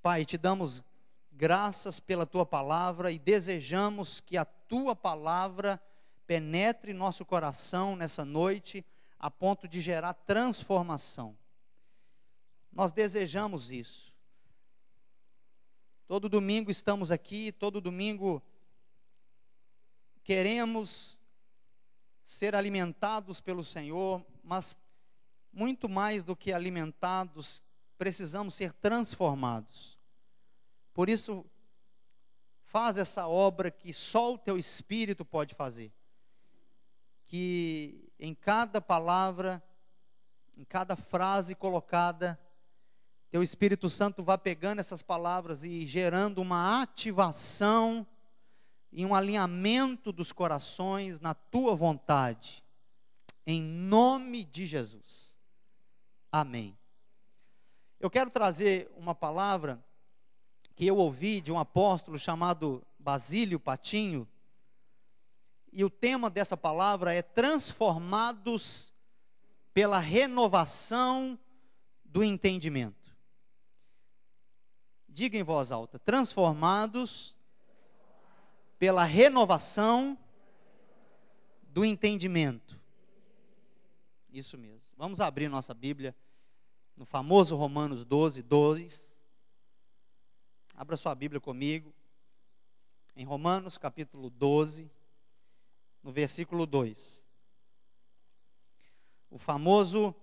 Pai, te damos graças pela tua palavra e desejamos que a tua palavra penetre nosso coração nessa noite, a ponto de gerar transformação. Nós desejamos isso. Todo domingo estamos aqui, todo domingo queremos ser alimentados pelo Senhor, mas muito mais do que alimentados, precisamos ser transformados. Por isso, faz essa obra que só o teu Espírito pode fazer. Que em cada palavra, em cada frase colocada, teu Espírito Santo vá pegando essas palavras e gerando uma ativação e um alinhamento dos corações na tua vontade. Em nome de Jesus. Amém. Eu quero trazer uma palavra que eu ouvi de um apóstolo chamado Basílio Patinho. E o tema dessa palavra é transformados pela renovação do entendimento. Diga em voz alta, transformados pela renovação do entendimento. Isso mesmo. Vamos abrir nossa Bíblia no famoso Romanos 12, 2. Abra sua Bíblia comigo. Em Romanos capítulo 12, no versículo 2. O famoso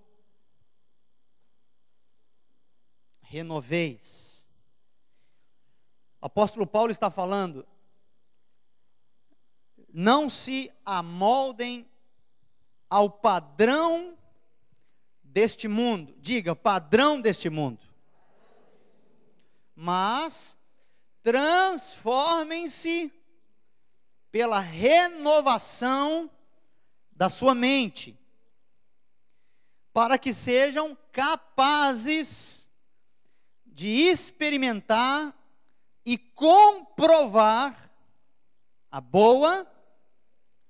renoveis. O apóstolo Paulo está falando: não se amoldem ao padrão deste mundo. Diga, padrão deste mundo. Mas transformem-se pela renovação da sua mente, para que sejam capazes de experimentar e comprovar a boa,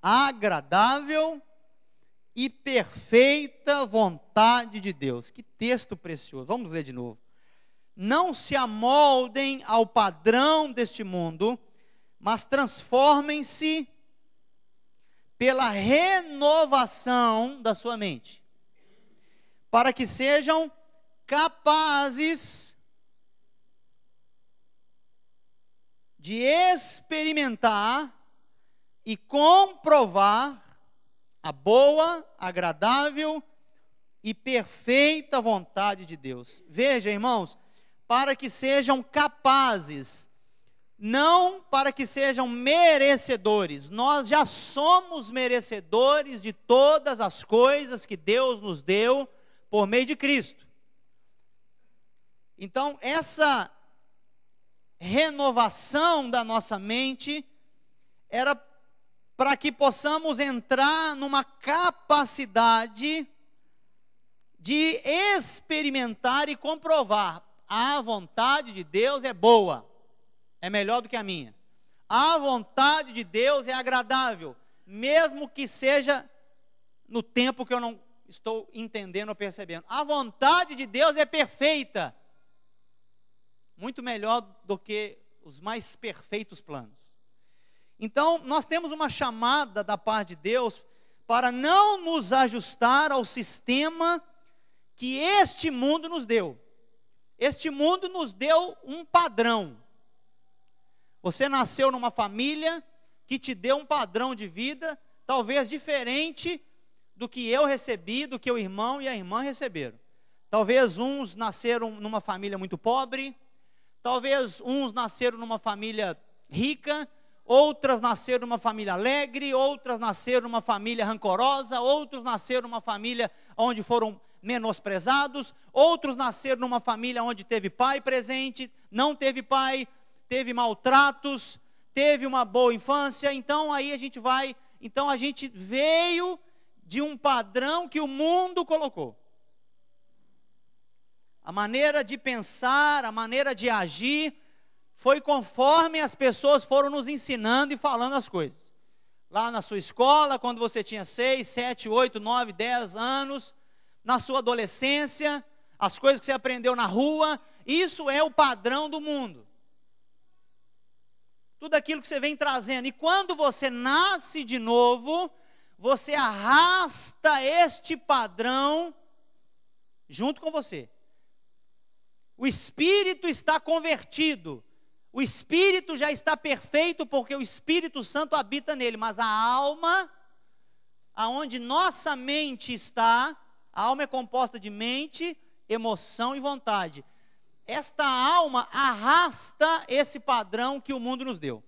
agradável e perfeita vontade de Deus. Que texto precioso. Vamos ler de novo. Não se amoldem ao padrão deste mundo, mas transformem-se pela renovação da sua mente, para que sejam capazes de experimentar e comprovar a boa, agradável e perfeita vontade de Deus. Veja, irmãos, para que sejam capazes, não para que sejam merecedores. Nós já somos merecedores de todas as coisas que Deus nos deu por meio de Cristo. Então, essa renovação da nossa mente era para que possamos entrar numa capacidade de experimentar e comprovar: a vontade de Deus é boa, é melhor do que a minha. A vontade de Deus é agradável, mesmo que seja no tempo que eu não estou entendendo ou percebendo. A vontade de Deus é perfeita, muito melhor do que os mais perfeitos planos. Então, nós temos uma chamada da parte de Deus para não nos ajustar ao sistema que este mundo nos deu. Este mundo nos deu um padrão. Você nasceu numa família que te deu um padrão de vida, talvez diferente do que eu recebi, do que o irmão e a irmã receberam. Talvez uns nasceram numa família muito pobre, talvez uns nasceram numa família rica, outras nasceram numa família alegre, outras nasceram numa família rancorosa, outros nasceram numa família onde foram menosprezados, outros nasceram numa família onde teve pai presente, não teve pai, teve maltratos, teve uma boa infância. Então aí a gente veio de um padrão que o mundo colocou. A maneira de pensar, a maneira de agir, foi conforme as pessoas foram nos ensinando e falando as coisas. Lá na sua escola, quando você tinha 6, 7, 8, 9, 10 anos, na sua adolescência, as coisas que você aprendeu na rua, Isso é o padrão do mundo. Tudo aquilo que você vem trazendo. E quando você nasce de novo, você arrasta este padrão junto com você. O espírito está convertido. O espírito já está perfeito porque o Espírito Santo habita nele. Mas a alma, aonde nossa mente está, a alma é composta de mente, emoção e vontade. Esta alma arrasta esse padrão que o mundo nos deu.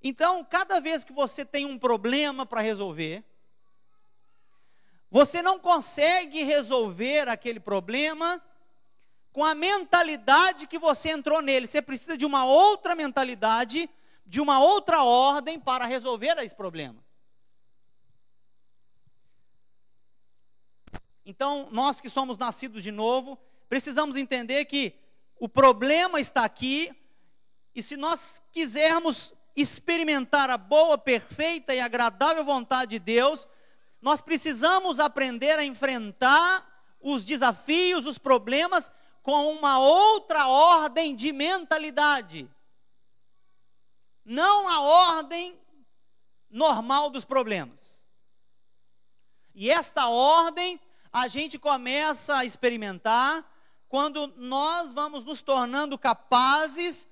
Então, cada vez que você tem um problema para resolver, você não consegue resolver aquele problema com a mentalidade que você entrou nele. Você precisa de uma outra mentalidade, de uma outra ordem para resolver esse problema. Então, nós que somos nascidos de novo, precisamos entender que o problema está aqui, e se nós quisermos experimentar a boa, perfeita e agradável vontade de Deus, nós precisamos aprender a enfrentar os desafios, os problemas, com uma outra ordem de mentalidade. Não a ordem normal dos problemas. E esta ordem a gente começa a experimentar quando nós vamos nos tornando capazes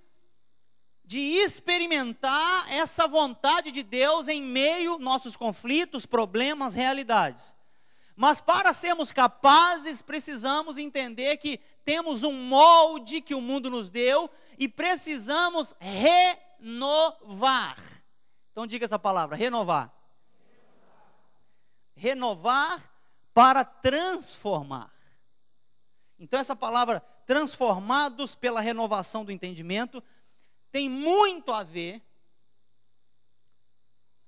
de experimentar essa vontade de Deus em meio aos nossos conflitos, problemas, realidades. Mas para sermos capazes, precisamos entender que temos um molde que o mundo nos deu e precisamos renovar. Então diga essa palavra, renovar. Renovar para transformar. Então essa palavra, transformados pela renovação do entendimento, tem muito a ver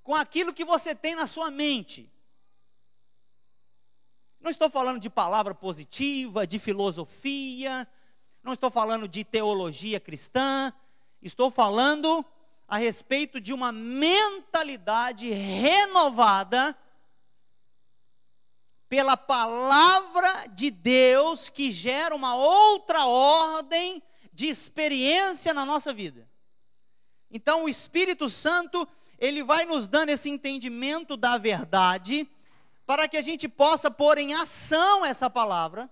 com aquilo que você tem na sua mente. Não estou falando de palavra positiva, de filosofia, não estou falando de teologia cristã, estou falando a respeito de uma mentalidade renovada pela palavra de Deus, que gera uma outra ordem de experiência na nossa vida. Então o Espírito Santo, ele vai nos dando esse entendimento da verdade, para que a gente possa pôr em ação essa palavra,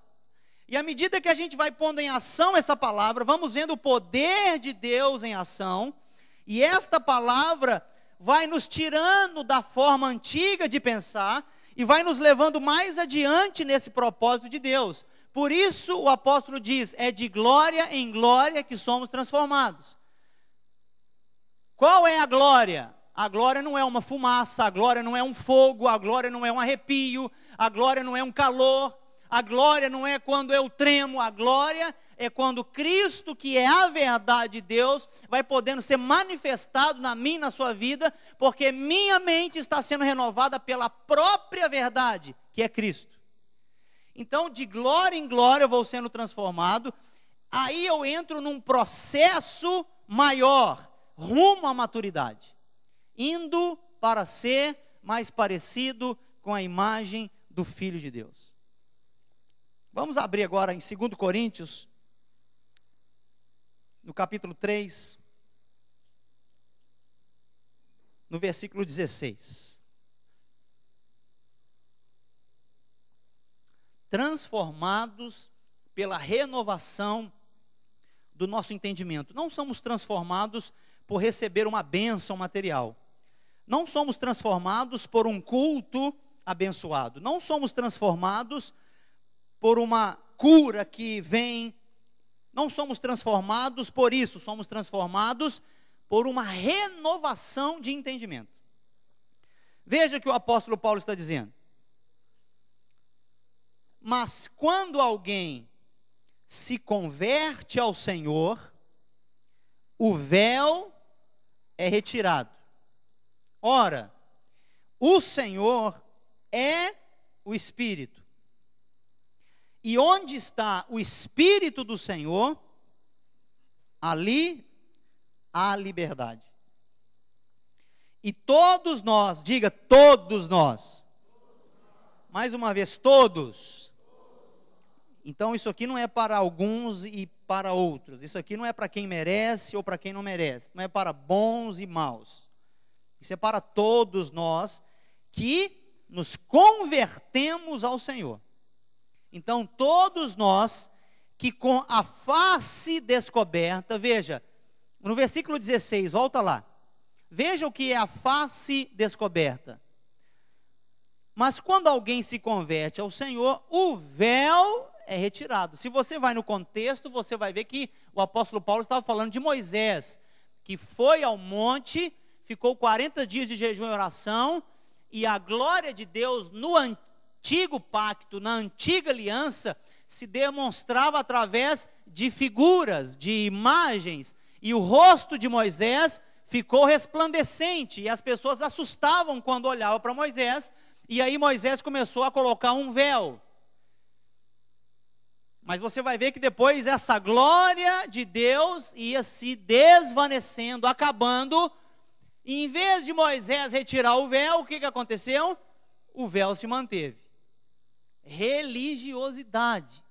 e à medida que a gente vai pondo em ação essa palavra, vamos vendo o poder de Deus em ação, e esta palavra vai nos tirando da forma antiga de pensar, e vai nos levando mais adiante nesse propósito de Deus. Por isso o apóstolo diz, é de glória em glória que somos transformados. Qual é a glória? A glória não é uma fumaça, a glória não é um fogo, a glória não é um arrepio, a glória não é um calor, a glória não é quando eu tremo, a glória é quando Cristo, que é a verdade de Deus, vai podendo ser manifestado na minha e na sua vida, porque minha mente está sendo renovada pela própria verdade, que é Cristo. Então, de glória em glória eu vou sendo transformado, aí eu entro num processo maior, rumo à maturidade, indo para ser mais parecido com a imagem do Filho de Deus. Vamos abrir agora em 2 Coríntios, no capítulo 3, no versículo 16. Transformados pela renovação do nosso entendimento. Não somos transformados por receber uma bênção material. Não somos transformados por um culto abençoado. Não somos transformados por uma cura que vem. Não somos transformados por isso. Somos transformados por uma renovação de entendimento. Veja o que o apóstolo Paulo está dizendo. Mas quando alguém se converte ao Senhor, o véu é retirado. Ora, o Senhor é o Espírito. E onde está o Espírito do Senhor, ali há liberdade. E todos nós, diga todos nós. Mais uma vez, todos. Então isso aqui não é para alguns e para outros. Isso aqui não é para quem merece ou para quem não merece. Não é para bons e maus. Isso é para todos nós que nos convertemos ao Senhor. Então todos nós que com a face descoberta, veja, no versículo 16, volta lá. Veja o que é a face descoberta. Mas quando alguém se converte ao Senhor, o véu é retirado. Se você vai no contexto, você vai ver que o apóstolo Paulo estava falando de Moisés, que foi ao monte, ficou 40 dias de jejum e oração, e a glória de Deus no antigo pacto, na antiga aliança, se demonstrava através de figuras, de imagens, e o rosto de Moisés ficou resplandecente, e as pessoas assustavam quando olhavam para Moisés, e aí Moisés começou a colocar um véu. Mas você vai ver que depois essa glória de Deus ia se desvanecendo, acabando, e em vez de Moisés retirar o véu, o que aconteceu? O véu se manteve. Religiosidade,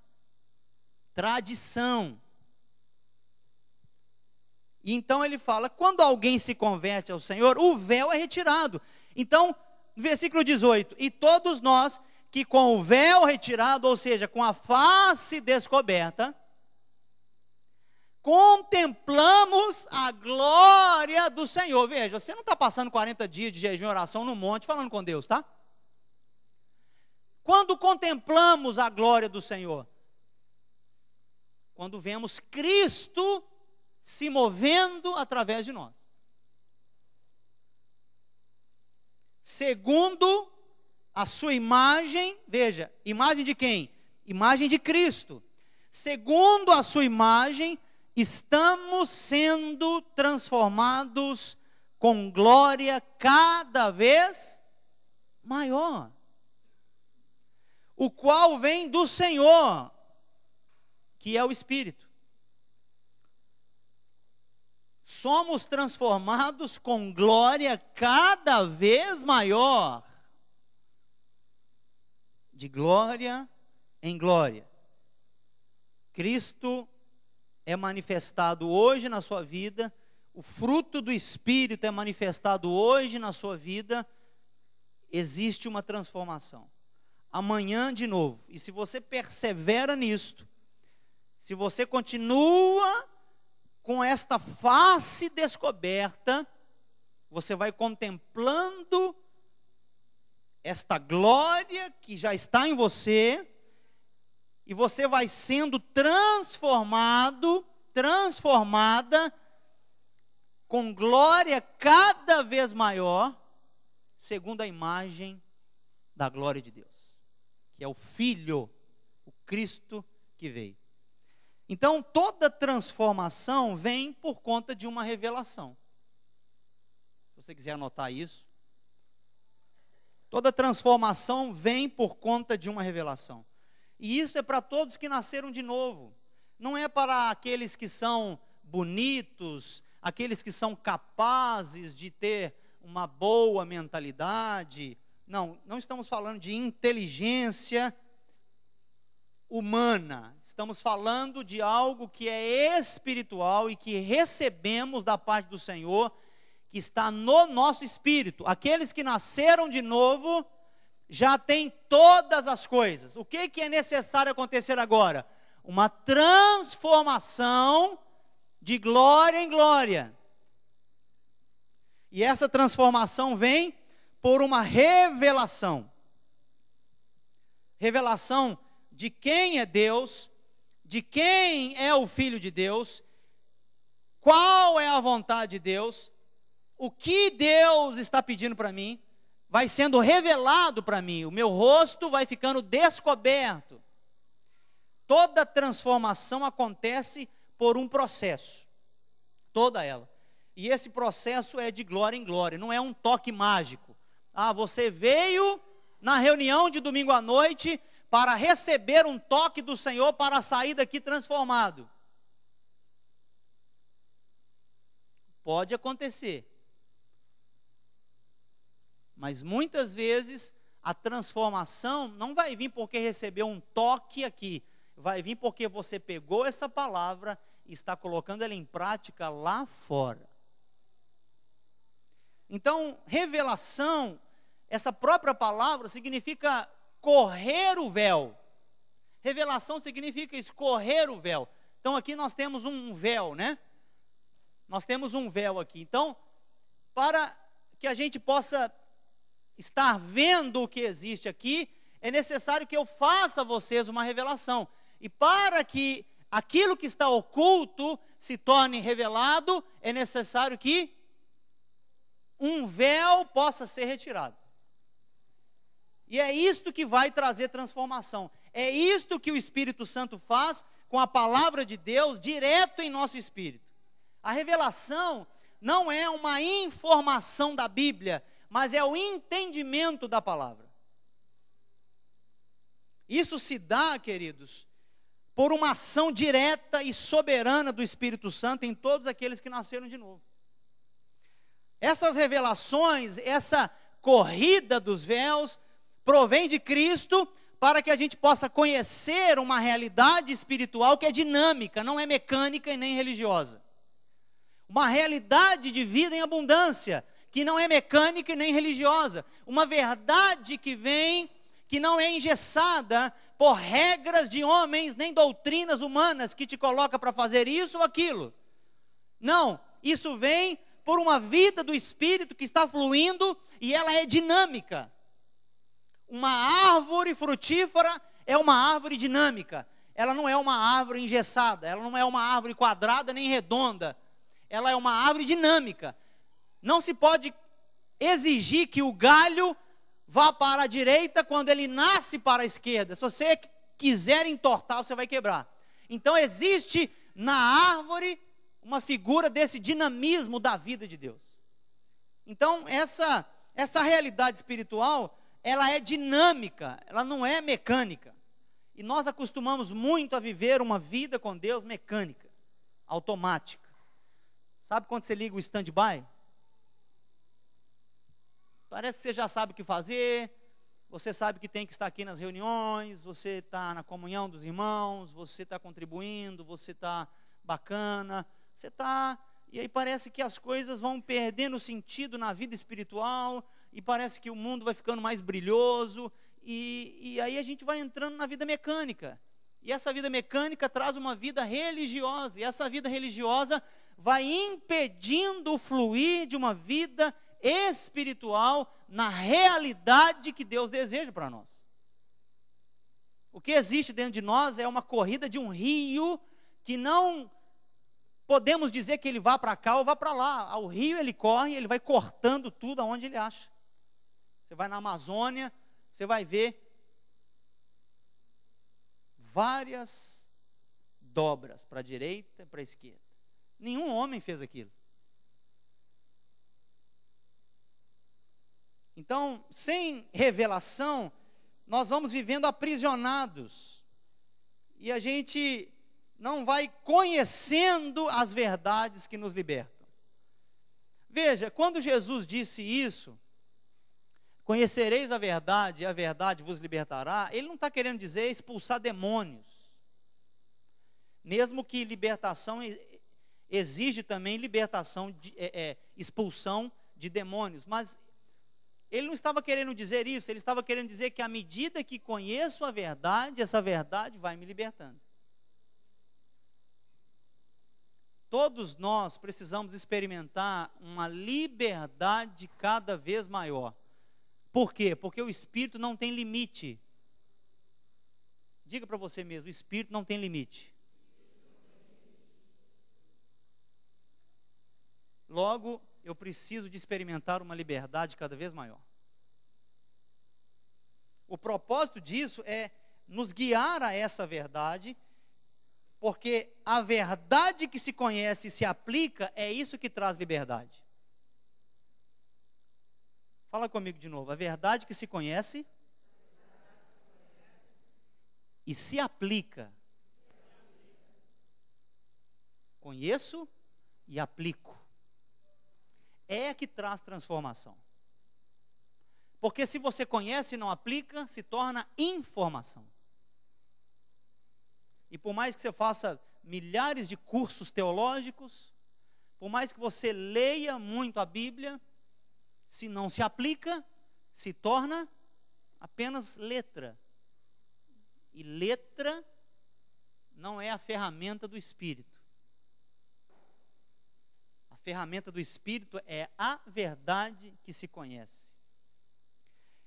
tradição. E então ele fala, quando alguém se converte ao Senhor, o véu é retirado. Então, no versículo 18, e todos nós que com o véu retirado, ou seja, com a face descoberta, contemplamos a glória do Senhor. Veja, você não está passando 40 dias de jejum e oração no monte falando com Deus, tá? Quando contemplamos a glória do Senhor? Quando vemos Cristo se movendo através de nós. Segundo a sua imagem, veja, imagem de quem? Imagem de Cristo. Segundo a sua imagem, estamos sendo transformados com glória cada vez maior, o qual vem do Senhor, que é o Espírito. Somos transformados com glória cada vez maior, de glória em glória. Cristo é manifestado hoje na sua vida, o fruto do Espírito é manifestado hoje na sua vida, existe uma transformação. Amanhã de novo, e se você persevera nisto, se você continua com esta face descoberta, você vai contemplando esta glória que já está em você, e você vai sendo transformada, com glória cada vez maior, segundo a imagem da glória de Deus, que é o Filho, o Cristo que veio. Então, toda transformação vem por conta de uma revelação. Se você quiser anotar isso. Toda transformação vem por conta de uma revelação. E isso é para todos que nasceram de novo. Não é para aqueles que são bonitos, aqueles que são capazes de ter uma boa mentalidade. Não, não estamos falando de inteligência humana. Estamos falando de algo que é espiritual e que recebemos da parte do Senhor, que está no nosso espírito. Aqueles que nasceram de novo já têm todas as coisas. O que é necessário acontecer agora? Uma transformação de glória em glória. E essa transformação vem por uma revelação. Revelação de quem é Deus, de quem é o Filho de Deus, qual é a vontade de Deus, o que Deus está pedindo para mim, vai sendo revelado para mim, o meu rosto vai ficando descoberto. Toda transformação acontece por um processo, toda ela. E esse processo é de glória em glória, não é um toque mágico. Ah, você veio na reunião de domingo à noite para receber um toque do Senhor para sair daqui transformado. Pode acontecer. Mas muitas vezes a transformação não vai vir porque recebeu um toque aqui. vai vir porque você pegou essa palavra e está colocando ela em prática lá fora. Então, revelação, essa própria palavra significa correr o véu. Revelação significa escorrer o véu. Então aqui nós temos um véu, né? Nós temos um véu aqui. Então, para que a gente possa estar vendo o que existe aqui, é necessário que eu faça a vocês uma revelação. E para que aquilo que está oculto se torne revelado, é necessário que um véu possa ser retirado. E é isto que vai trazer transformação. É isto que o Espírito Santo faz com a palavra de Deus direto em nosso espírito. A revelação não é uma informação da Bíblia, mas é o entendimento da palavra. Isso se dá, queridos, por uma ação direta e soberana do Espírito Santo em todos aqueles que nasceram de novo. Essas revelações, essa corrida dos véus, provém de Cristo para que a gente possa conhecer uma realidade espiritual que é dinâmica, não é mecânica e nem religiosa. Uma realidade de vida em abundância, que não é mecânica e nem religiosa. Uma verdade que vem, que não é engessada por regras de homens, nem doutrinas humanas que te coloca para fazer isso ou aquilo. Não, isso vem por uma vida do Espírito que está fluindo e ela é dinâmica. Uma árvore frutífera é uma árvore dinâmica. Ela não é uma árvore engessada, ela não é uma árvore quadrada nem redonda. Ela é uma árvore dinâmica. Não se pode exigir que o galho vá para a direita quando ele nasce para a esquerda. Se você quiser entortar, você vai quebrar. Então existe na árvore uma figura desse dinamismo da vida de Deus. Então essa realidade espiritual, ela é dinâmica, ela não é mecânica. E nós acostumamos muito a viver uma vida com Deus mecânica, automática. Sabe quando você liga o stand-by? Parece que você já sabe o que fazer, você sabe que tem que estar aqui nas reuniões, você está na comunhão dos irmãos, você está contribuindo, você está bacana, você está... E aí parece que as coisas vão perdendo sentido na vida espiritual, e parece que o mundo vai ficando mais brilhoso, e aí a gente vai entrando na vida mecânica. E essa vida mecânica traz uma vida religiosa, e essa vida religiosa vai impedindo o fluir de uma vida espiritual na realidade que Deus deseja para nós. O que existe dentro de nós é uma corrida de um rio que não podemos dizer que ele vá para cá ou vá para lá. O rio ele corre, ele vai cortando tudo aonde ele acha. Você vai na Amazônia, você vai ver várias dobras para a direita e para a esquerda. Nenhum homem fez aquilo. Então, sem revelação, nós vamos vivendo aprisionados. E a gente não vai conhecendo as verdades que nos libertam. Veja, quando Jesus disse isso, conhecereis a verdade e a verdade vos libertará, ele não está querendo dizer expulsar demônios. Mesmo que libertação exige também libertação, expulsão de demônios, mas ele não estava querendo dizer isso, ele estava querendo dizer que à medida que conheço a verdade, essa verdade vai me libertando. Todos nós precisamos experimentar uma liberdade cada vez maior. Por quê? Porque o Espírito não tem limite. Diga para você mesmo, o Espírito não tem limite. Logo, eu preciso de experimentar uma liberdade cada vez maior. O propósito disso é nos guiar a essa verdade, porque a verdade que se conhece e se aplica é isso que traz liberdade. Fala comigo de novo. A verdade que se conhece e se aplica. Conheço e aplico. É que traz transformação. Porque se você conhece e não aplica, se torna informação. E por mais que você faça milhares de cursos teológicos, por mais que você leia muito a Bíblia, se não se aplica, se torna apenas letra. E letra não é a ferramenta do Espírito. A ferramenta do Espírito é a verdade que se conhece.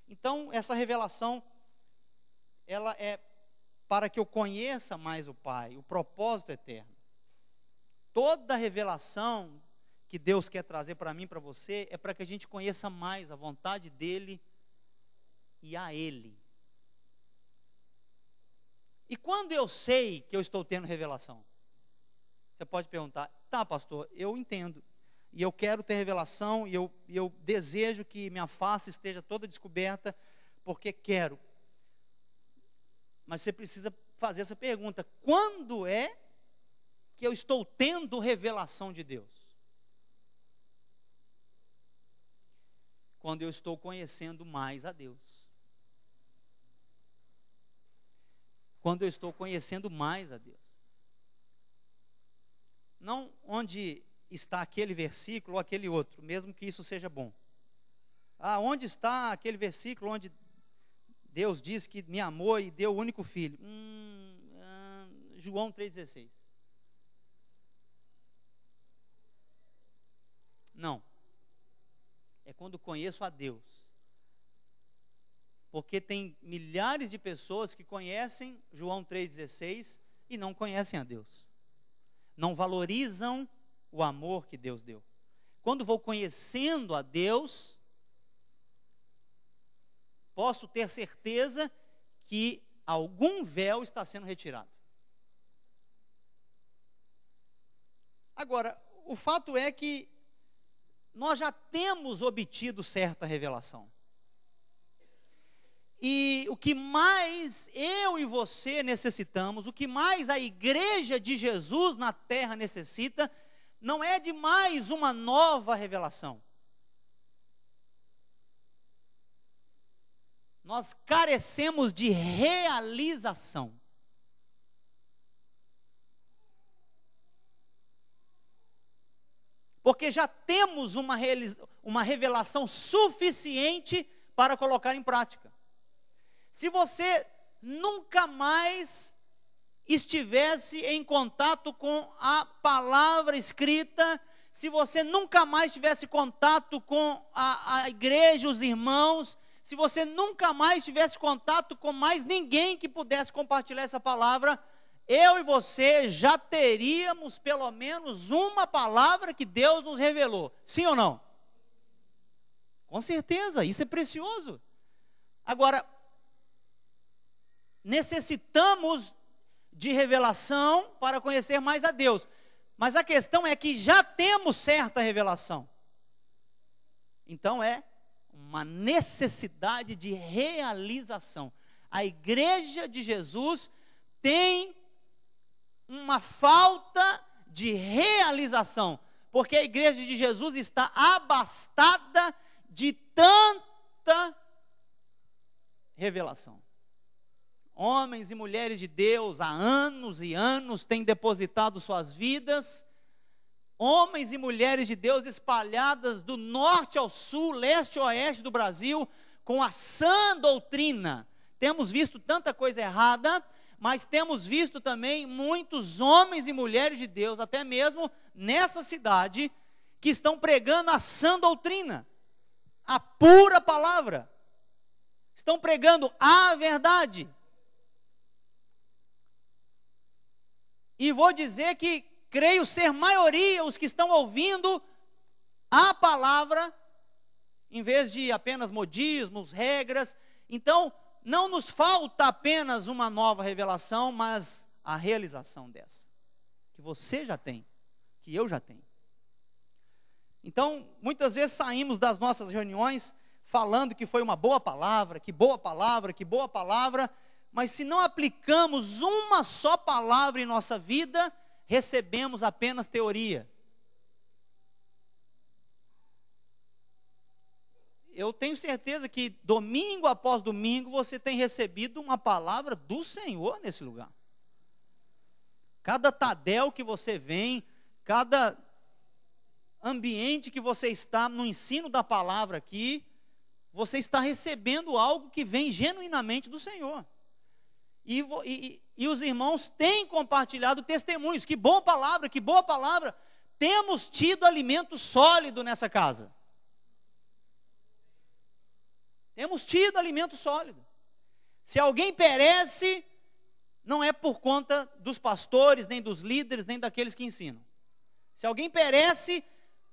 Então, essa revelação, ela é para que eu conheça mais o Pai, o propósito eterno. Toda revelação que Deus quer trazer para mim e para você é para que a gente conheça mais a vontade dEle e a Ele. E quando eu sei que eu estou tendo revelação? Você pode perguntar, tá pastor, eu entendo, e eu quero ter revelação, e eu desejo que minha face esteja toda descoberta, porque quero. Mas você precisa fazer essa pergunta, quando é que eu estou tendo revelação de Deus? Quando eu estou conhecendo mais a Deus. Quando eu estou conhecendo mais a Deus. Não onde está aquele versículo ou aquele outro, mesmo que isso seja bom. Onde está aquele versículo onde Deus diz que me amou e deu o único filho? João 3,16. Não. É quando conheço a Deus. Porque tem milhares de pessoas que conhecem João 3,16 e não conhecem a Deus. Não valorizam o amor que Deus deu. Quando vou conhecendo a Deus, posso ter certeza que algum véu está sendo retirado. Agora, o fato é que nós já temos obtido certa revelação. E o que mais eu e você necessitamos, o que mais a igreja de Jesus na terra necessita, não é de mais uma nova revelação. Nós carecemos de realização. Porque já temos uma revelação suficiente para colocar em prática. Se você nunca mais estivesse em contato com a palavra escrita, se você nunca mais tivesse contato com a igreja, os irmãos, se você nunca mais tivesse contato com mais ninguém que pudesse compartilhar essa palavra, eu e você já teríamos pelo menos uma palavra que Deus nos revelou. Sim ou não? Com certeza, isso é precioso. Agora, necessitamos de revelação para conhecer mais a Deus. Mas a questão é que já temos certa revelação. Então é uma necessidade de realização. A igreja de Jesus tem uma falta de realização, porque a igreja de Jesus está abastada de tanta revelação. Homens e mulheres de Deus há anos e anos têm depositado suas vidas, homens e mulheres de Deus espalhadas do norte ao sul, leste a oeste do Brasil, com a sã doutrina. Temos visto tanta coisa errada, mas temos visto também muitos homens e mulheres de Deus, até mesmo nessa cidade, que estão pregando a sã doutrina, a pura palavra, estão pregando a verdade. E vou dizer que creio ser maioria os que estão ouvindo a palavra, em vez de apenas modismos, regras. Então, não nos falta apenas uma nova revelação, mas a realização dessa, que você já tem, que eu já tenho. Então, muitas vezes saímos das nossas reuniões falando que foi uma boa palavra, que boa palavra, que boa palavra, mas se não aplicamos uma só palavra em nossa vida, recebemos apenas teoria. Eu tenho certeza que domingo após domingo você tem recebido uma palavra do Senhor nesse lugar. Cada Tadel que você vem, cada ambiente que você está no ensino da palavra aqui, você está recebendo algo que vem genuinamente do Senhor. E os irmãos têm compartilhado testemunhos. Que boa palavra, que boa palavra. Temos tido alimento sólido nessa casa. Temos tido alimento sólido. Se alguém perece, não é por conta dos pastores, nem dos líderes, nem daqueles que ensinam. Se alguém perece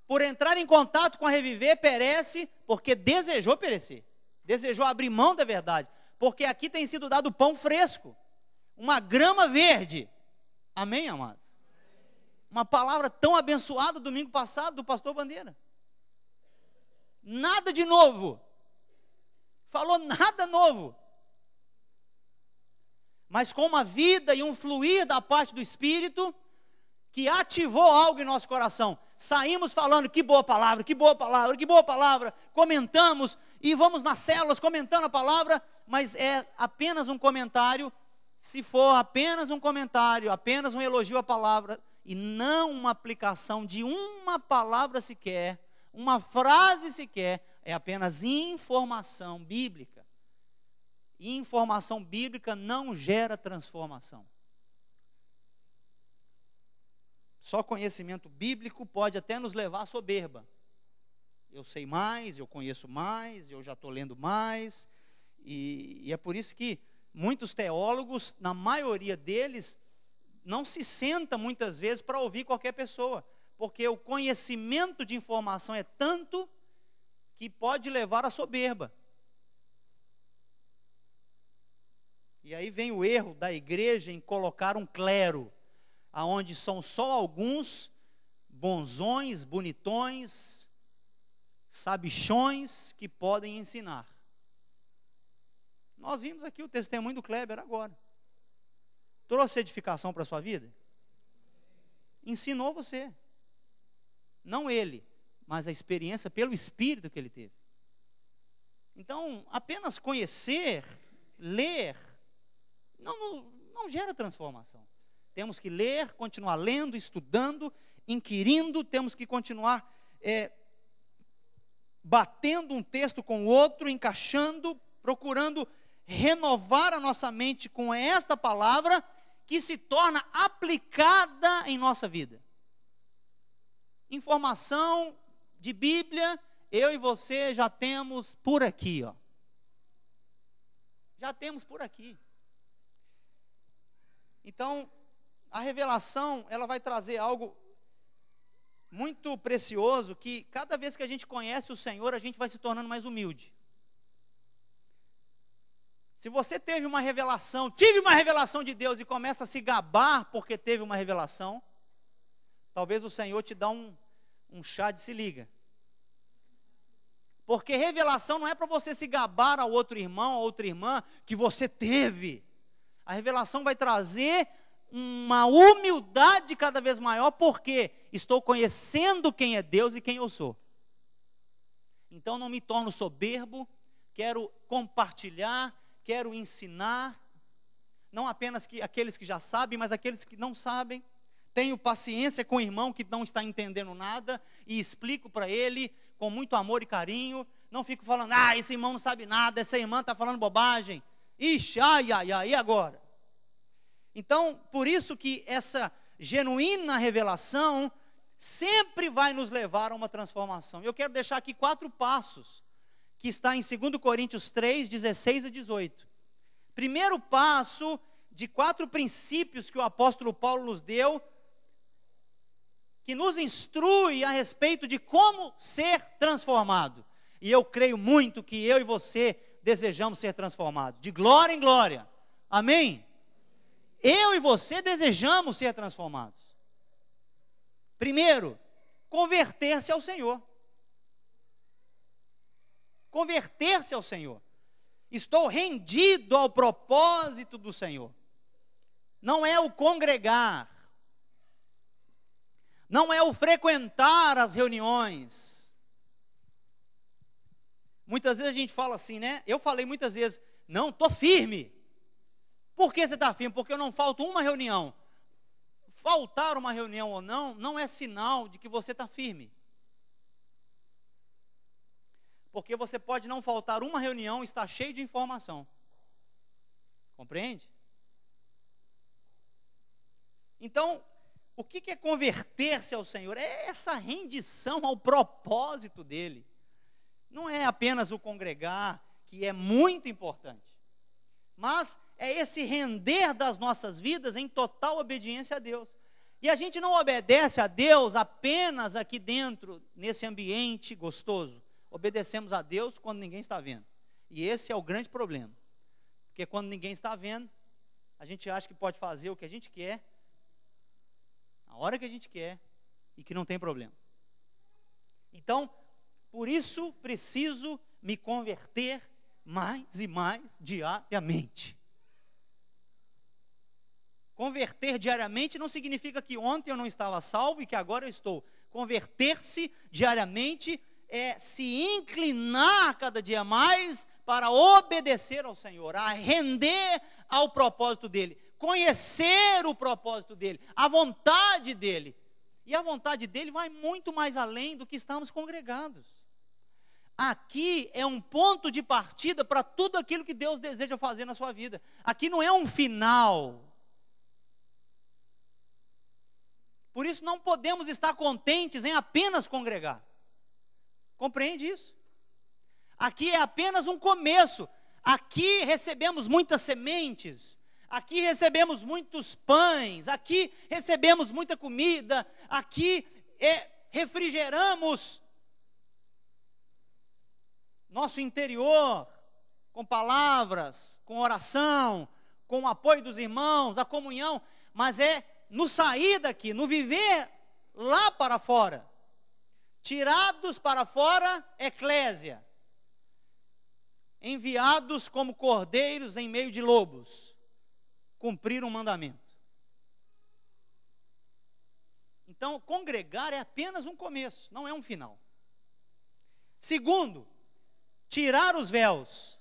por entrar em contato com a Reviver, perece porque desejou perecer. Desejou abrir mão da verdade. Porque aqui tem sido dado pão fresco, uma grama verde. Amém, amados? Uma palavra tão abençoada domingo passado do pastor Bandeira. Nada de novo. Falou nada novo. Mas com uma vida e um fluir da parte do Espírito que ativou algo em nosso coração. Saímos falando, que boa palavra, que boa palavra, que boa palavra. Comentamos e vamos nas células comentando a palavra, mas é apenas um comentário. Se for apenas um comentário, apenas um elogio à palavra, e não uma aplicação de uma palavra sequer, uma frase sequer, é apenas informação bíblica. E informação bíblica não gera transformação. Só conhecimento bíblico pode até nos levar à soberba. Eu sei mais, eu conheço mais, eu já estou lendo mais. E é por isso que muitos teólogos, na maioria deles, não se senta muitas vezes para ouvir qualquer pessoa. Porque o conhecimento de informação é tanto que pode levar à soberba. E aí vem o erro da igreja em colocar um clero, aonde são só alguns bonzões, bonitões, sabichões que podem ensinar. Nós vimos aqui o testemunho do Kleber agora. Trouxe edificação para a sua vida? Ensinou você. Não ele, mas a experiência pelo Espírito que ele teve. Então, apenas conhecer, ler, não gera transformação. Temos que ler, continuar lendo, estudando, inquirindo, temos que continuar batendo um texto com o outro, encaixando, procurando renovar a nossa mente com esta palavra que se torna aplicada em nossa vida. Informação de Bíblia, eu e você já temos por aqui, ó. Já temos por aqui. Então, a revelação, ela vai trazer algo muito precioso, que cada vez que a gente conhece o Senhor, a gente vai se tornando mais humilde. Se você teve uma revelação, tive uma revelação de Deus e começa a se gabar porque teve uma revelação, talvez o Senhor te dá um chá de se liga. Porque revelação não é para você se gabar ao outro irmão, a outra irmã, que você teve. A revelação vai trazer uma humildade cada vez maior, porque estou conhecendo quem é Deus e quem eu sou. Então não me torno soberbo, quero compartilhar, quero ensinar, não apenas aqueles que já sabem, mas aqueles que não sabem. Tenho paciência com o irmão que não está entendendo nada e explico para ele com muito amor e carinho. Não fico falando, esse irmão não sabe nada, essa irmã está falando bobagem. Ixi, e agora? Então, por isso que essa genuína revelação sempre vai nos levar a uma transformação. Eu quero deixar aqui 4 passos, que está em 2 Coríntios 3, 16 a 18. Primeiro passo de 4 princípios que o apóstolo Paulo nos deu, que nos instrui a respeito de como ser transformado. E eu creio muito que eu e você desejamos ser transformados, de glória em glória. Amém? Eu e você desejamos ser transformados. Primeiro, converter-se ao Senhor. Converter-se ao Senhor. Estou rendido ao propósito do Senhor. Não é o congregar. Não é o frequentar as reuniões. Muitas vezes a gente fala assim, né? Eu falei muitas vezes, não, estou firme. Por que você está firme? Porque eu não falto uma reunião. faltar uma reunião ou não, não é sinal de que você está firme. Porque você pode não faltar uma reunião e estar cheio de informação. Compreende? Então, o que é converter-se ao Senhor? É essa rendição ao propósito dEle. Não é apenas o congregar, que é muito importante. Mas é esse render das nossas vidas em total obediência a Deus. E a gente não obedece a Deus apenas aqui dentro, nesse ambiente gostoso. Obedecemos a Deus quando ninguém está vendo. E esse é o grande problema. Porque quando ninguém está vendo, a gente acha que pode fazer o que a gente quer, a hora que a gente quer, e que não tem problema. Então, por isso preciso me converter mais e mais diariamente. Converter diariamente não significa que ontem eu não estava salvo e que agora eu estou. Converter-se diariamente é se inclinar cada dia mais para obedecer ao Senhor, a render ao propósito dEle, conhecer o propósito dEle, a vontade dEle. E a vontade dEle vai muito mais além do que estamos congregados. Aqui é um ponto de partida para tudo aquilo que Deus deseja fazer na sua vida. Aqui não é um final. Por isso não podemos estar contentes em apenas congregar. Compreende isso? Aqui é apenas um começo. Aqui recebemos muitas sementes. Aqui recebemos muitos pães. Aqui recebemos muita comida. Aqui refrigeramos nosso interior com palavras, com oração, com o apoio dos irmãos, a comunhão. Mas é no sair daqui, no viver lá para fora. Tirados para fora, eclésia. Enviados como cordeiros em meio de lobos. Cumprir um mandamento. Então, congregar é apenas um começo, não é um final. Segundo, tirar os véus.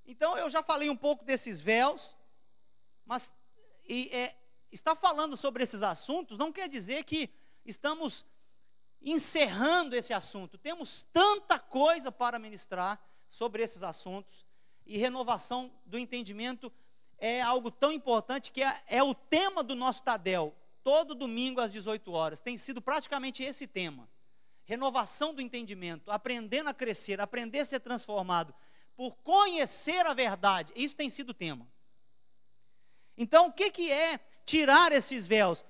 Então, eu já falei um pouco desses véus, mas estar falando sobre esses assuntos não quer dizer que estamos encerrando esse assunto. Temos tanta coisa para ministrar sobre esses assuntos, e renovação do entendimento é algo tão importante que é o tema do nosso Tadel, todo domingo às 18 horas, tem sido praticamente esse tema, renovação do entendimento, aprendendo a crescer, aprender a ser transformado, por conhecer a verdade, isso tem sido o tema. Então, o que é tirar esses véus?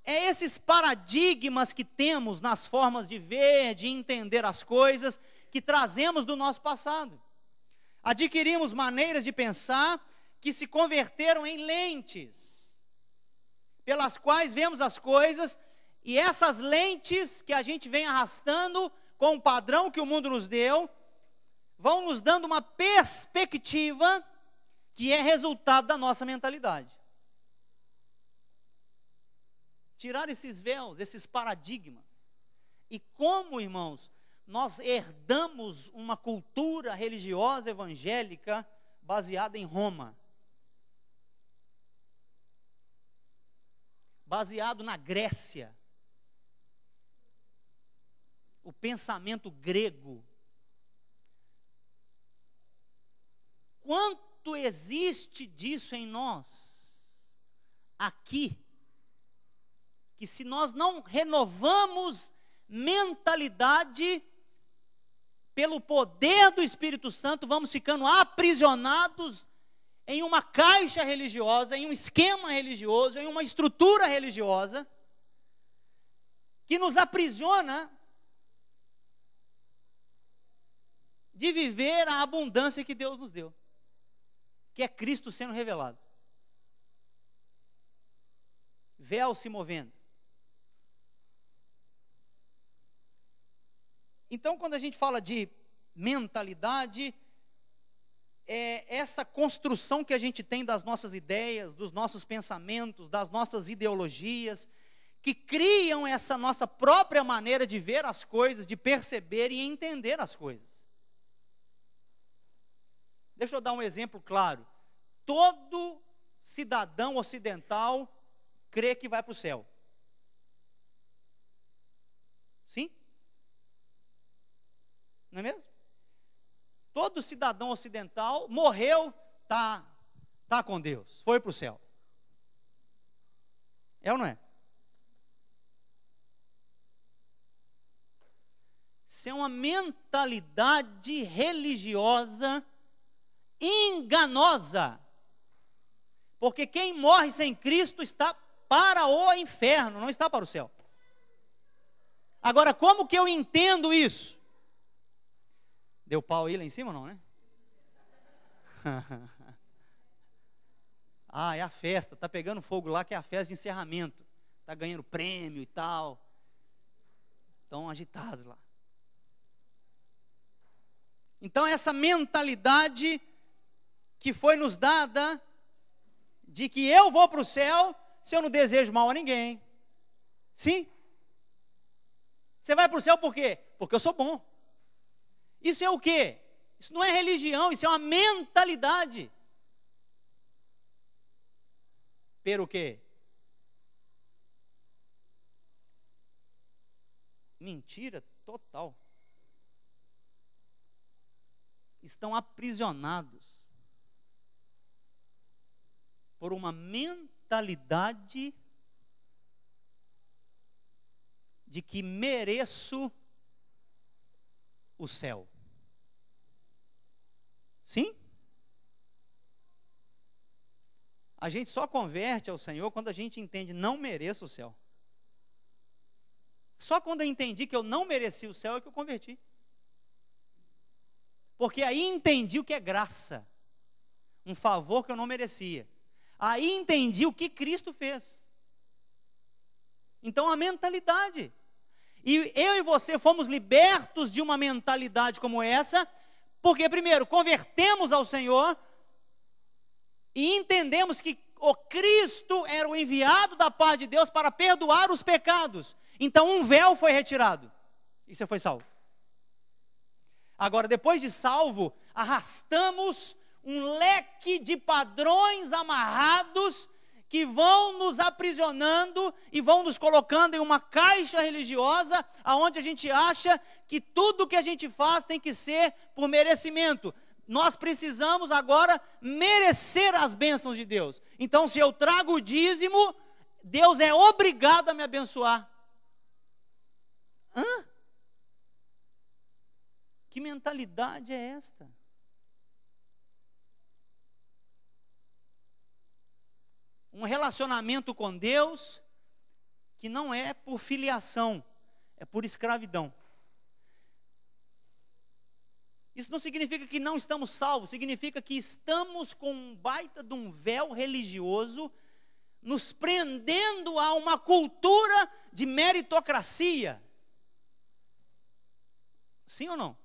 É esses paradigmas que temos nas formas de ver, de entender as coisas, que trazemos do nosso passado. Adquirimos maneiras de pensar que se converteram em lentes, pelas quais vemos as coisas, e essas lentes que a gente vem arrastando com o padrão que o mundo nos deu, vão nos dando uma perspectiva que é resultado da nossa mentalidade. Tirar esses véus, esses paradigmas. E como, irmãos, nós herdamos uma cultura religiosa evangélica baseada em Roma, baseado na Grécia, o pensamento grego. Quanto existe disso em nós, aqui, que se nós não renovamos mentalidade, pelo poder do Espírito Santo, vamos ficando aprisionados em uma caixa religiosa, em um esquema religioso, em uma estrutura religiosa, que nos aprisiona de viver a abundância que Deus nos deu, que é Cristo sendo revelado. Véu se movendo. Então, quando a gente fala de mentalidade, é essa construção que a gente tem das nossas ideias, dos nossos pensamentos, das nossas ideologias, que criam essa nossa própria maneira de ver as coisas, de perceber e entender as coisas. Deixa eu dar um exemplo claro. Todo cidadão ocidental crê que vai para o céu. Sim? Não é mesmo? Todo cidadão ocidental morreu, tá com Deus, foi para o céu. É ou não é? Isso é uma mentalidade religiosa enganosa. Porque quem morre sem Cristo está para o inferno, não está para o céu. Agora, como que eu entendo isso? Deu pau aí lá em cima ou não, né? Ah, é a festa, está pegando fogo lá, que é a festa de encerramento. Está ganhando prêmio e tal. Estão agitados lá. Então, essa mentalidade que foi nos dada, de que eu vou para o céu, se eu não desejo mal a ninguém. Sim? Você vai para o céu por quê? Porque eu sou bom. Isso é o quê? Isso não é religião, isso é uma mentalidade. Pero quê? Mentira total. Estão aprisionados por uma mentalidade de que mereço o céu. Sim? A gente só converte ao Senhor quando a gente entende, não mereço o céu. Só quando eu entendi que eu não mereci o céu é que eu converti. Porque aí entendi o que é graça, um favor que eu não merecia. Aí entendi o que Cristo fez. Então a mentalidade. E eu e você fomos libertos de uma mentalidade como essa, porque primeiro convertemos ao Senhor e entendemos que o Cristo era o enviado da parte de Deus para perdoar os pecados. Então um véu foi retirado e você foi salvo. Agora, depois de salvo, arrastamos um leque de padrões amarrados que vão nos aprisionando e vão nos colocando em uma caixa religiosa, aonde a gente acha que tudo que a gente faz tem que ser por merecimento. Nós precisamos agora merecer as bênçãos de Deus. Então, se eu trago o dízimo, Deus é obrigado a me abençoar. Hã? Que mentalidade é esta? Um relacionamento com Deus que não é por filiação, é por escravidão. Isso não significa que não estamos salvos, significa que estamos com um baita de um véu religioso, nos prendendo a uma cultura de meritocracia. Sim ou não?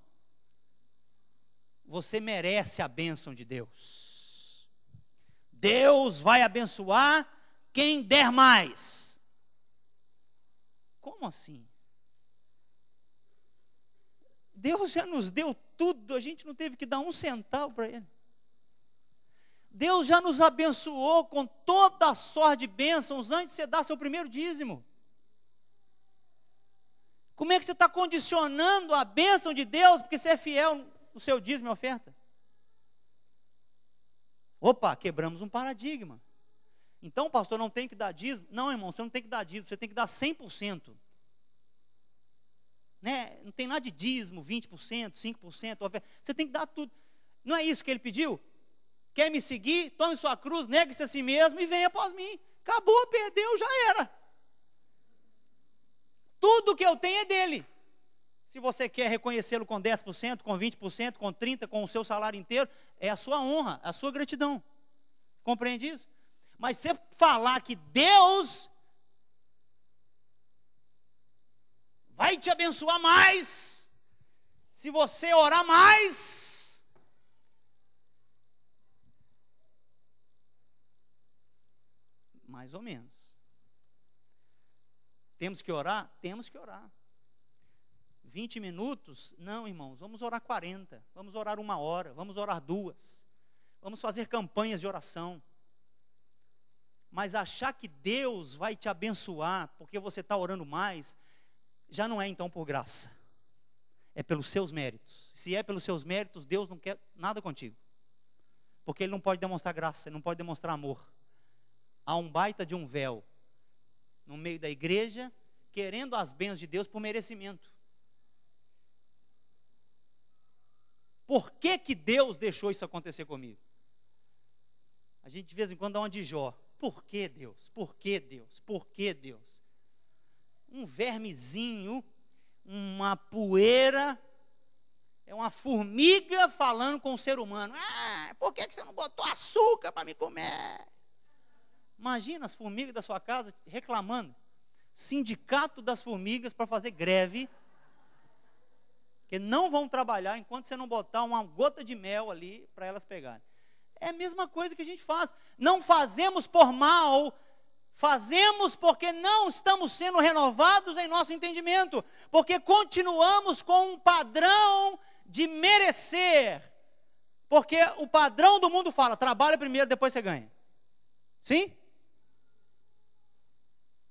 Você merece a bênção de Deus. Deus vai abençoar quem der mais. Como assim? Deus já nos deu tudo, a gente não teve que dar um centavo para Ele. Deus já nos abençoou com toda a sorte de bênçãos antes de você dar seu primeiro dízimo. Como é que você está condicionando a bênção de Deus porque você é fiel no seu dízimo e oferta? Opa, quebramos um paradigma. Então o pastor não tem que dar dízimo? Não, irmão, você não tem que dar dízimo, você tem que dar 100%. Né? Não tem nada de dízimo, 20%, 5%, oferta. Você tem que dar tudo. Não é isso que ele pediu? Quer me seguir? Tome sua cruz, negue-se a si mesmo e venha após mim. Acabou, perdeu, já era. Tudo que eu tenho é dele. Se você quer reconhecê-lo com 10%, com 20%, com 30%, com o seu salário inteiro, é a sua honra, a sua gratidão. Compreende isso? Mas você falar que Deus vai te abençoar mais, se você orar mais, mais ou menos. Temos que orar? Temos que orar. 20 minutos? Não, irmãos, vamos orar 40, vamos orar 1 hora, vamos orar 2, vamos fazer campanhas de oração. Mas achar que Deus vai te abençoar porque você está orando mais, já não é então por graça. É pelos seus méritos. Se é pelos seus méritos, Deus não quer nada contigo. Porque Ele não pode demonstrar graça, Ele não pode demonstrar amor. Há um baita de um véu no meio da igreja, querendo as bênçãos de Deus por merecimento. Por que que Deus deixou isso acontecer comigo? A gente de vez em quando dá uma de Jó. Por que Deus? Por que Deus? Por que Deus? Um vermezinho, uma poeira, é uma formiga falando com o ser humano. Por que você não botou açúcar para me comer? Imagina as formigas da sua casa reclamando. Sindicato das formigas para fazer greve. Que não vão trabalhar enquanto você não botar uma gota de mel ali para elas pegarem. É a mesma coisa que a gente faz. Não fazemos por mal, fazemos porque não estamos sendo renovados em nosso entendimento. Porque continuamos com um padrão de merecer. Porque o padrão do mundo fala, trabalha primeiro, depois você ganha. Sim?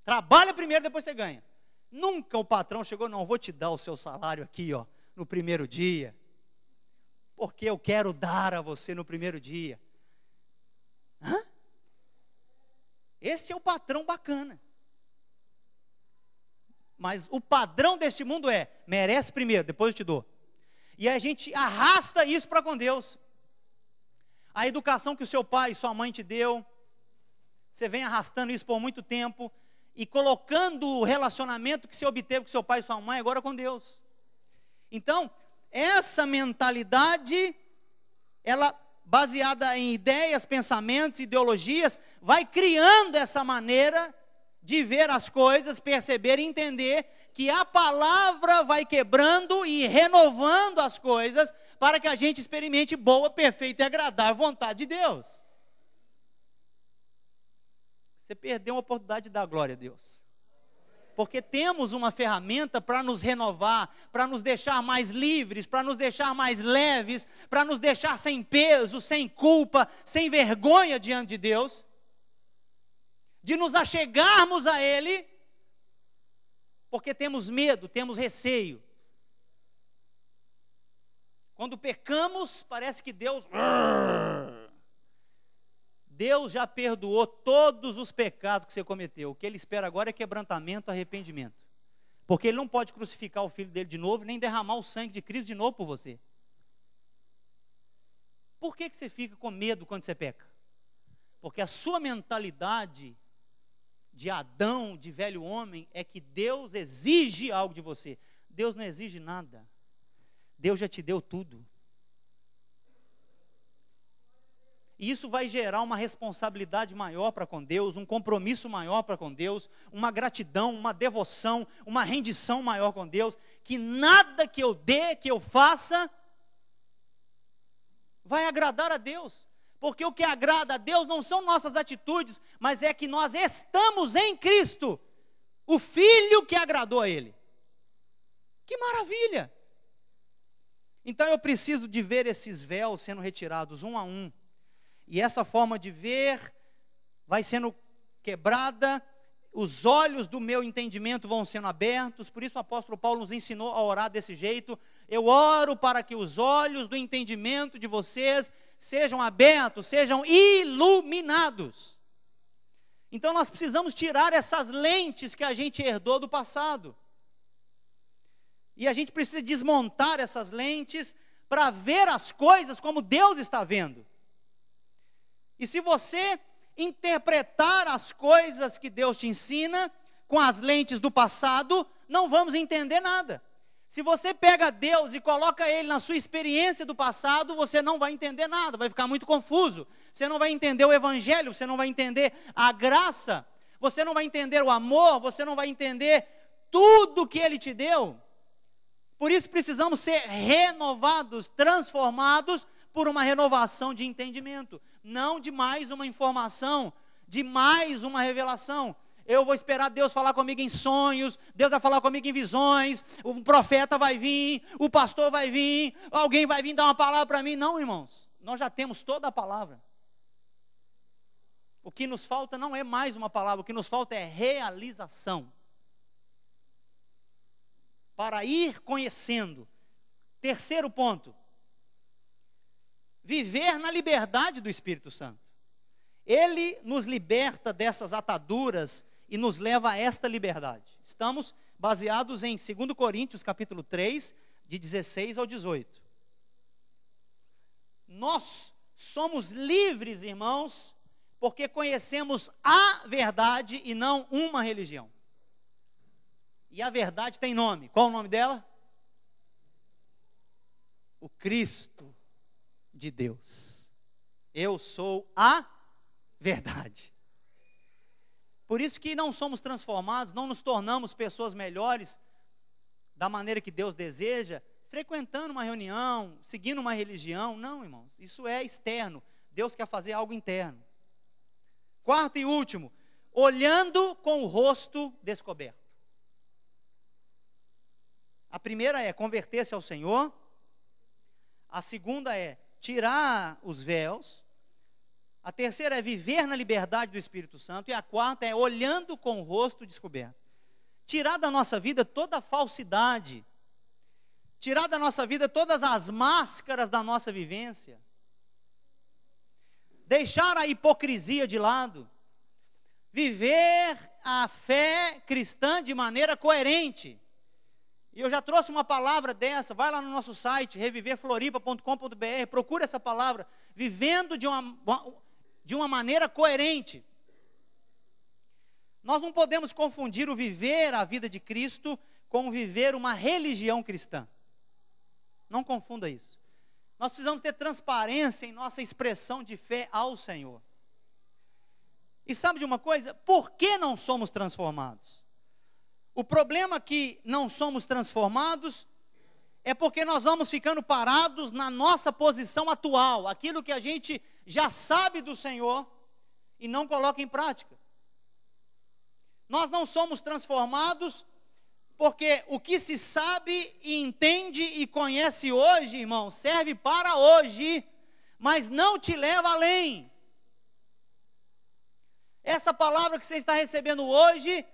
Trabalha primeiro, depois você ganha. Nunca o patrão chegou, não, vou te dar o seu salário aqui, ó, no primeiro dia. Porque eu quero dar a você no primeiro dia. Hã? Esse é o patrão bacana. Mas o padrão deste mundo é, merece primeiro, depois eu te dou. E a gente arrasta isso para com Deus. A educação que o seu pai e sua mãe te deu, você vem arrastando isso por muito tempo, e colocando o relacionamento que você obteve com seu pai e sua mãe agora com Deus. Então, essa mentalidade, ela baseada em ideias, pensamentos, ideologias, vai criando essa maneira de ver as coisas, perceber e entender que a palavra vai quebrando e renovando as coisas para que a gente experimente boa, perfeita e agradável vontade de Deus. Você perdeu uma oportunidade de dar glória a Deus. Porque temos uma ferramenta para nos renovar, para nos deixar mais livres, para nos deixar mais leves, para nos deixar sem peso, sem culpa, sem vergonha diante de Deus, de nos achegarmos a Ele, porque temos medo, temos receio. Quando pecamos, parece que Deus já perdoou todos os pecados que você cometeu. O que Ele espera agora é quebrantamento, arrependimento. Porque Ele não pode crucificar o Filho dele de novo, nem derramar o sangue de Cristo de novo por você. Por que você fica com medo quando você peca? Porque a sua mentalidade de Adão, de velho homem, é que Deus exige algo de você. Deus não exige nada. Deus já te deu tudo. E isso vai gerar uma responsabilidade maior para com Deus, um compromisso maior para com Deus, uma gratidão, uma devoção, uma rendição maior com Deus, que nada que eu dê, que eu faça, vai agradar a Deus. Porque o que agrada a Deus não são nossas atitudes, mas é que nós estamos em Cristo, o Filho que agradou a Ele. Que maravilha! Então eu preciso de ver esses véus sendo retirados um a um. E essa forma de ver vai sendo quebrada, os olhos do meu entendimento vão sendo abertos. Por isso o apóstolo Paulo nos ensinou a orar desse jeito. Eu oro para que os olhos do entendimento de vocês sejam abertos, sejam iluminados. Então nós precisamos tirar essas lentes que a gente herdou do passado. E a gente precisa desmontar essas lentes para ver as coisas como Deus está vendo. E se você interpretar as coisas que Deus te ensina com as lentes do passado, não vamos entender nada. Se você pega Deus e coloca Ele na sua experiência do passado, você não vai entender nada, vai ficar muito confuso. Você não vai entender o Evangelho, você não vai entender a graça, você não vai entender o amor, você não vai entender tudo que Ele te deu. Por isso precisamos ser renovados, transformados por uma renovação de entendimento, não de mais uma informação, de mais uma revelação. Eu vou esperar Deus falar comigo em sonhos, Deus vai falar comigo em visões, o profeta vai vir, o pastor vai vir, alguém vai vir dar uma palavra para mim. Não, irmãos, nós já temos toda a palavra. O que nos falta não é mais uma palavra, o que nos falta é realização. Para ir conhecendo. Terceiro ponto. Viver na liberdade do Espírito Santo. Ele nos liberta dessas ataduras e nos leva a esta liberdade. Estamos baseados em 2 Coríntios capítulo 3, de 16 ao 18. Nós somos livres, irmãos, porque conhecemos a verdade e não uma religião. E a verdade tem nome. Qual o nome dela? O Cristo de Deus. Eu sou a verdade. Por isso que não somos transformados, não nos tornamos pessoas melhores da maneira que Deus deseja, frequentando uma reunião, seguindo uma religião. Não, irmãos, isso é externo. Deus quer fazer algo interno. Quarto e último, olhando com o rosto descoberto. A primeira é converter-se ao Senhor. A segunda é tirar os véus. A terceira é viver na liberdade do Espírito Santo. E a quarta é olhando com o rosto descoberto. Tirar da nossa vida toda a falsidade. Tirar da nossa vida todas as máscaras da nossa vivência. Deixar a hipocrisia de lado. Viver a fé cristã de maneira coerente. E eu já trouxe uma palavra dessa, vai lá no nosso site, reviverfloripa.com.br, procura essa palavra, vivendo de uma maneira coerente. Nós não podemos confundir o viver a vida de Cristo com viver uma religião cristã. Não confunda isso. Nós precisamos ter transparência em nossa expressão de fé ao Senhor. E sabe de uma coisa? Por que não somos transformados? O problema que não somos transformados é porque nós vamos ficando parados na nossa posição atual, aquilo que a gente já sabe do Senhor e não coloca em prática. Nós não somos transformados porque o que se sabe e entende e conhece hoje, irmão, serve para hoje, mas não te leva além. Essa palavra que você está recebendo hoje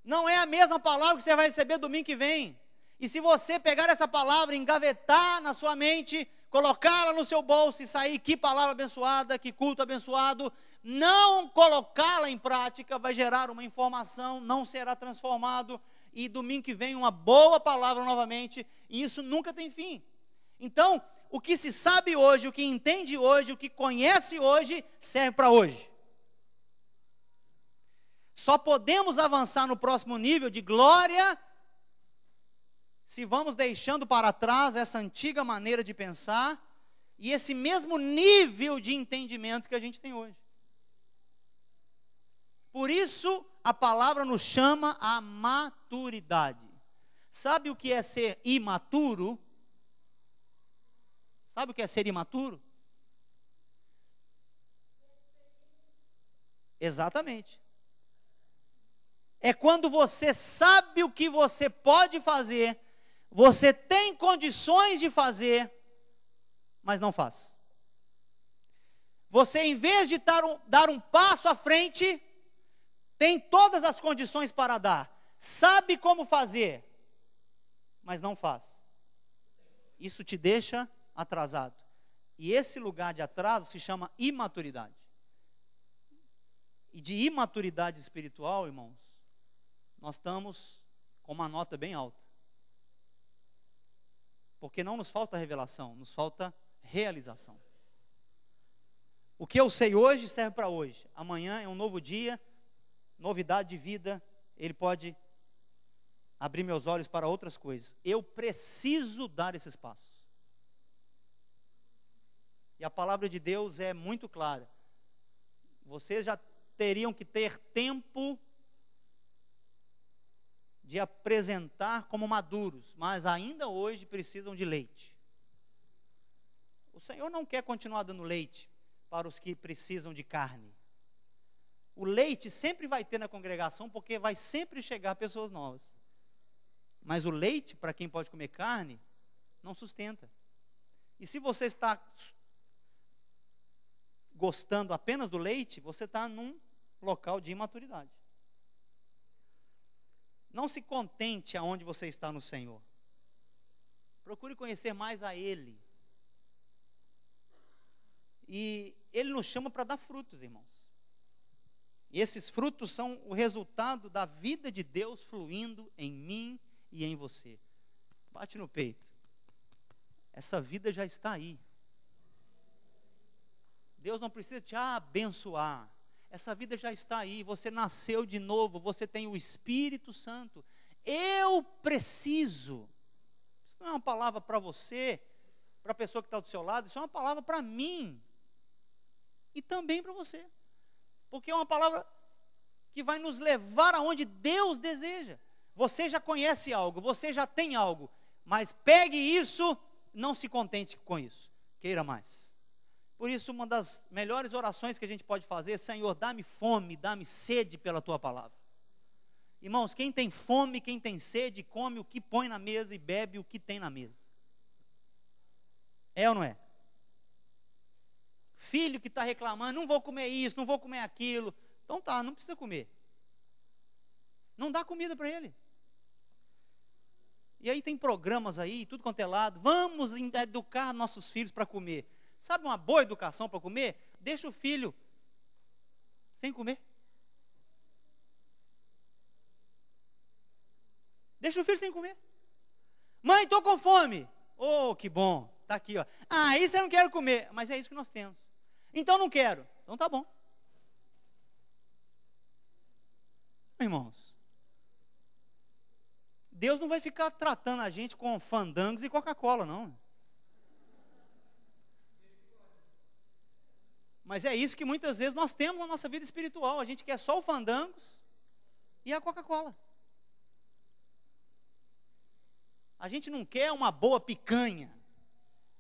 não é a mesma palavra que você vai receber domingo que vem. E se você pegar essa palavra, engavetar na sua mente, colocá-la no seu bolso e sair, que palavra abençoada, que culto abençoado, não colocá-la em prática vai gerar uma informação, não será transformado, e domingo que vem uma boa palavra novamente, e isso nunca tem fim. Então, o que se sabe hoje, o que entende hoje, o que conhece hoje, serve para hoje. Só podemos avançar no próximo nível de glória se vamos deixando para trás essa antiga maneira de pensar e esse mesmo nível de entendimento que a gente tem hoje. Por isso, a palavra nos chama à maturidade. Sabe o que é ser imaturo? Sabe o que é ser imaturo? Exatamente. É quando você sabe o que você pode fazer, você tem condições de fazer, mas não faz. Você, em vez de dar um passo à frente, tem todas as condições para dar, sabe como fazer, mas não faz. Isso te deixa atrasado. E esse lugar de atraso se chama imaturidade. E de imaturidade espiritual, irmãos, nós estamos com uma nota bem alta. Porque não nos falta revelação, nos falta realização. O que eu sei hoje serve para hoje. Amanhã é um novo dia, novidade de vida, ele pode abrir meus olhos para outras coisas. Eu preciso dar esses passos. E a palavra de Deus é muito clara. Vocês já teriam que ter tempo de apresentar como maduros, mas ainda hoje precisam de leite. O Senhor não quer continuar dando leite para os que precisam de carne. O leite sempre vai ter na congregação, porque vai sempre chegar pessoas novas. Mas o leite, para quem pode comer carne, não sustenta. E se você está gostando apenas do leite, você está num local de imaturidade. Não se contente aonde você está no Senhor. Procure conhecer mais a Ele. E Ele nos chama para dar frutos, irmãos. E esses frutos são o resultado da vida de Deus fluindo em mim e em você. Bate no peito. Essa vida já está aí. Deus não precisa te abençoar. Essa vida já está aí. Você nasceu de novo. Você tem o Espírito Santo. Eu preciso. Isso não é uma palavra para você, para a pessoa que está do seu lado. Isso é uma palavra para mim. E também para você. Porque é uma palavra que vai nos levar aonde Deus deseja. Você já conhece algo, você já tem algo, mas pegue isso, não se contente com isso, queira mais. Por isso, uma das melhores orações que a gente pode fazer: Senhor, dá-me fome, dá-me sede pela Tua palavra. Irmãos, quem tem fome, quem tem sede, come o que põe na mesa e bebe o que tem na mesa. É ou não é? Filho que está reclamando, não vou comer isso, não vou comer aquilo. Então tá, não precisa comer. Não dá comida para ele. E aí tem programas aí, tudo quanto é lado. Vamos educar nossos filhos para comer. Sabe uma boa educação para comer? Deixa o filho sem comer. Deixa o filho sem comer. Mãe, estou com fome. Oh, que bom. Está aqui, ó. Ah, isso eu não quero comer. Mas é isso que nós temos. Então não quero. Então tá bom. Irmãos, Deus não vai ficar tratando a gente com fandangos e Coca-Cola, não. Mas é isso que muitas vezes nós temos na nossa vida espiritual. A gente quer só o fandangos e a Coca-Cola. A gente não quer uma boa picanha,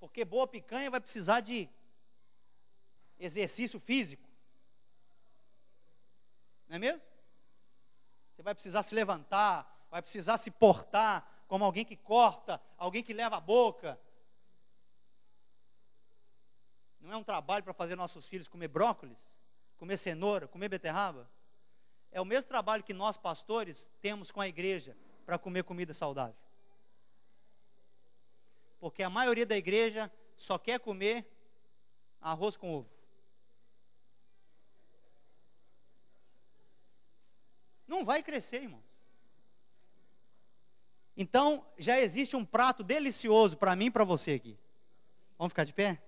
porque boa picanha vai precisar de exercício físico. Não é mesmo? Você vai precisar se levantar, vai precisar se portar como alguém que corta, alguém que leva a boca. Não é um trabalho para fazer nossos filhos comer brócolis, comer cenoura, comer beterraba? É o mesmo trabalho que nós, pastores, temos com a igreja para comer comida saudável. Porque a maioria da igreja só quer comer arroz com ovo. Não vai crescer, irmãos. Então, já existe um prato delicioso para mim e para você aqui. Vamos ficar de pé?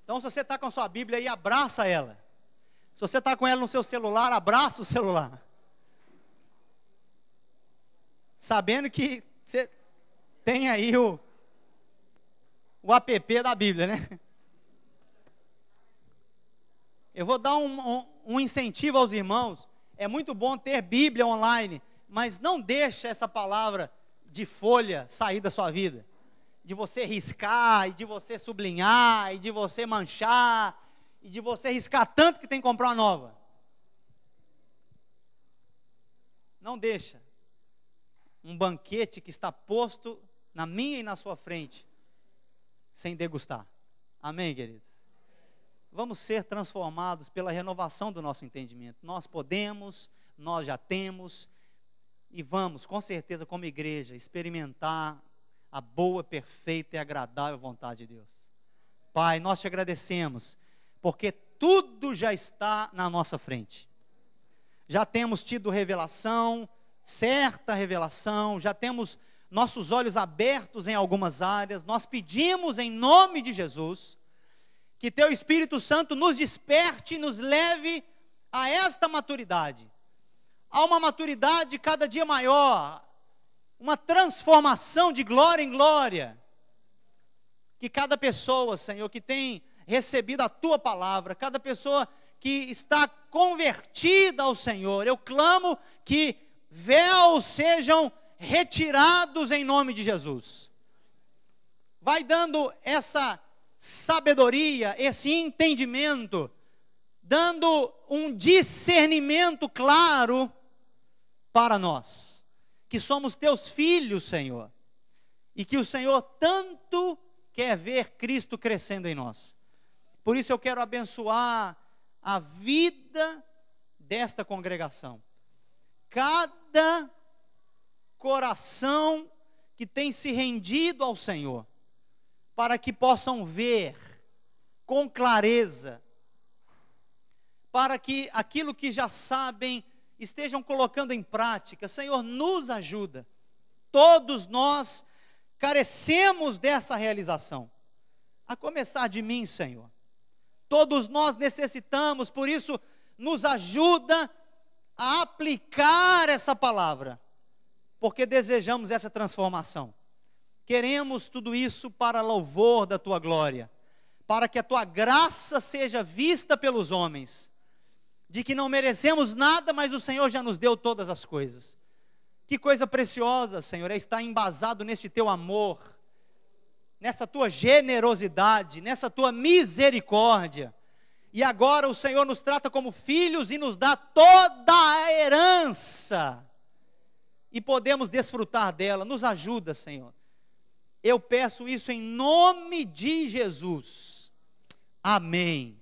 Então, se você está com a sua Bíblia aí, abraça ela. Se você está com ela no seu celular, abraça o celular. Sabendo que você tem aí o app da Bíblia, né? Eu vou dar um incentivo aos irmãos. É muito bom ter Bíblia online, mas não deixa essa palavra de folha sair da sua vida. De você riscar, e de você sublinhar, e de você manchar, e de você riscar tanto que tem que comprar uma nova. Não deixa um banquete que está posto na minha e na sua frente sem degustar. Amém, queridos? Vamos ser transformados pela renovação do nosso entendimento. Nós podemos, nós já temos, e vamos, com certeza, como igreja, experimentar a boa, perfeita e agradável vontade de Deus. Pai, nós te agradecemos, porque tudo já está na nossa frente. Já temos tido revelação, certa revelação, já temos nossos olhos abertos em algumas áreas. Nós pedimos em nome de Jesus que Teu Espírito Santo nos desperte e nos leve a esta maturidade, a uma maturidade cada dia maior, uma transformação de glória em glória. Que cada pessoa, Senhor, que tem recebido a Tua palavra, cada pessoa que está convertida ao Senhor, eu clamo que véus sejam retirados em nome de Jesus. Vai dando essa sabedoria, esse entendimento, dando um discernimento claro para nós, que somos Teus filhos, Senhor, e que o Senhor tanto quer ver Cristo crescendo em nós. Por isso eu quero abençoar a vida desta congregação. Cada coração que tem se rendido ao Senhor, para que possam ver com clareza, para que aquilo que já sabem estejam colocando em prática. Senhor, nos ajuda. Todos nós carecemos dessa realização, a começar de mim, Senhor. Todos nós necessitamos, por isso, nos ajuda a aplicar essa palavra, porque desejamos essa transformação. Queremos tudo isso para louvor da Tua glória, para que a Tua graça seja vista pelos homens, de que não merecemos nada, mas o Senhor já nos deu todas as coisas. Que coisa preciosa, Senhor, é estar embasado neste Teu amor, nessa Tua generosidade, nessa Tua misericórdia. E agora o Senhor nos trata como filhos e nos dá toda a herança, e podemos desfrutar dela. Nos ajuda, Senhor. Eu peço isso em nome de Jesus. Amém.